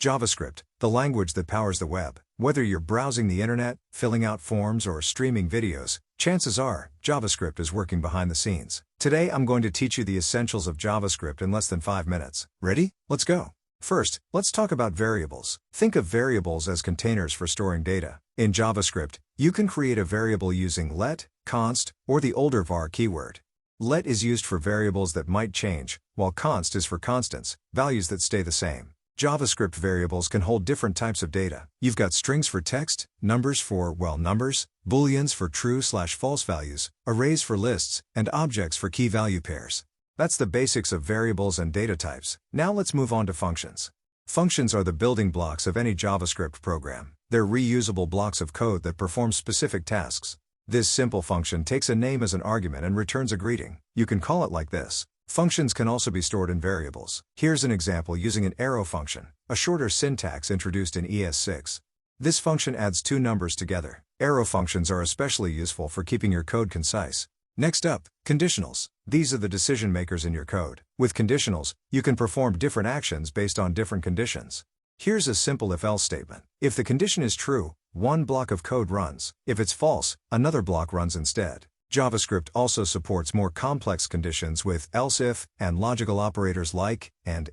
JavaScript, the language that powers the web. Whether you're browsing the internet, filling out forms, or streaming videos, chances are, JavaScript is working behind the scenes. Today I'm going to teach you the essentials of JavaScript in less than 5 minutes. Ready? Let's go. First, let's talk about variables. Think of variables as containers for storing data. In JavaScript, you can create a variable using let, const, or the older var keyword. Let is used for variables that might change, while const is for constants, values that stay the same. JavaScript variables can hold different types of data. You've got strings for text, numbers for, well, numbers, booleans for true/false values, arrays for lists, and objects for key value pairs. That's the basics of variables and data types. Now let's move on to functions. Functions are the building blocks of any JavaScript program. They're reusable blocks of code that perform specific tasks. This simple function takes a name as an argument and returns a greeting. You can call it like this. Functions can also be stored in variables. Here's an example using an arrow function, a shorter syntax introduced in ES6. This function adds two numbers together. Arrow functions are especially useful for keeping your code concise. Next up, conditionals. These are the decision makers in your code. With conditionals, you can perform different actions based on different conditions. Here's a simple if-else statement. If the condition is true, one block of code runs. If it's false, another block runs instead. JavaScript also supports more complex conditions with else if and logical operators like and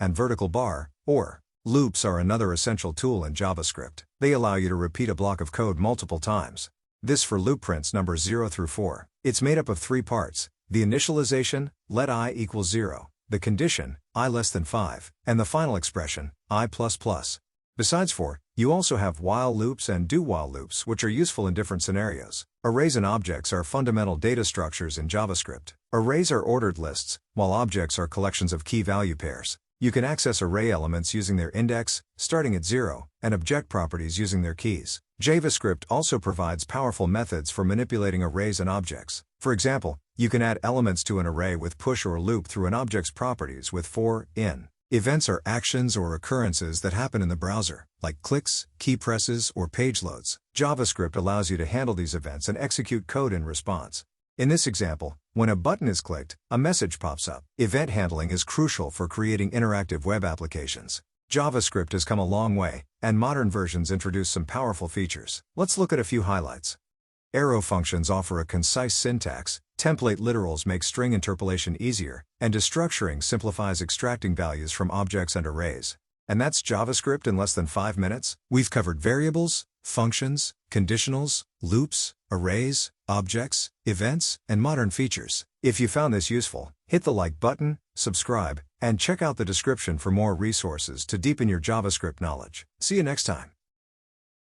vertical bar, or. Loops are another essential tool in JavaScript. They allow you to repeat a block of code multiple times. This for loop prints numbers 0 through 4. It's made up of 3 parts: the initialization, let I equals 0, the condition, I less than 5, and the final expression, I++. Besides for, you also have while loops and do-while loops, which are useful in different scenarios. Arrays and objects are fundamental data structures in JavaScript. Arrays are ordered lists, while objects are collections of key value pairs. You can access array elements using their index, starting at 0, and object properties using their keys. JavaScript also provides powerful methods for manipulating arrays and objects. For example, you can add elements to an array with push or loop through an object's properties with for, in. Events are actions or occurrences that happen in the browser, like clicks, key presses, or page loads. JavaScript allows you to handle these events and execute code in response. In this example, when a button is clicked, a message pops up. Event handling is crucial for creating interactive web applications. JavaScript has come a long way, and modern versions introduce some powerful features. Let's look at a few highlights. Arrow functions offer a concise syntax, template literals make string interpolation easier, and destructuring simplifies extracting values from objects and arrays. And that's JavaScript in less than 5 minutes. We've covered variables, functions, conditionals, loops, arrays, objects, events, and modern features. If you found this useful, hit the like button, subscribe, and check out the description for more resources to deepen your JavaScript knowledge. See you next time.